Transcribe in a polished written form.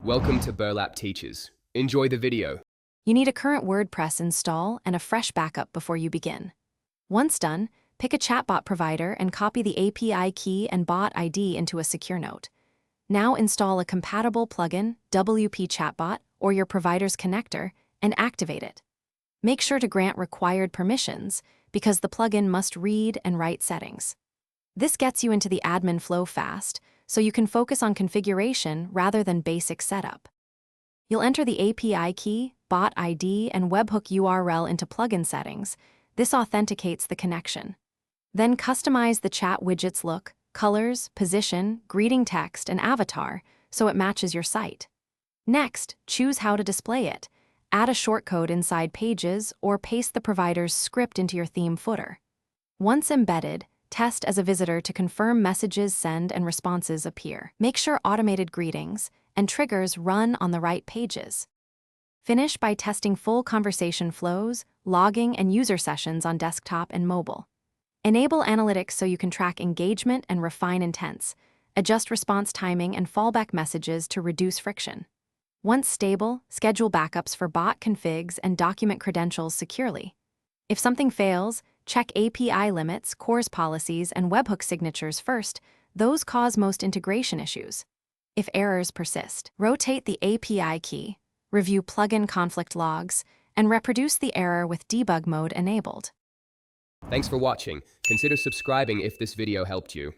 Welcome to Burlap Teachers. Enjoy the video. You need a current WordPress install and a fresh backup before you begin. Once done, pick a chatbot provider and copy the API key and bot ID into a secure note. Now install a compatible plugin, WP Chatbot, or your provider's connector, and activate it. Make sure to grant required permissions because the plugin must read and write settings. This gets you into the admin flow fast, so you can focus on configuration rather than basic setup. You'll enter the API key, bot ID, and webhook URL into plugin settings. This authenticates the connection. Then customize the chat widget's look, colors, position, greeting text, and avatar so it matches your site. Next, choose how to display it. Add a shortcode inside Pages or paste the provider's script into your theme footer. Once embedded, test as a visitor to confirm messages send and responses appear. Make sure automated greetings and triggers run on the right pages. Finish by testing full conversation flows, logging, and user sessions on desktop and mobile. Enable analytics so you can track engagement and refine intents. Adjust response timing and fallback messages to reduce friction. Once stable, schedule backups for bot configs and document credentials securely. If something fails, check API limits, CORS policies, and webhook signatures first. Those cause most integration issues. If errors persist, rotate the API key, review plugin conflict logs, and reproduce the error with debug mode enabled. Thanks for watching. Consider subscribing if this video helped you.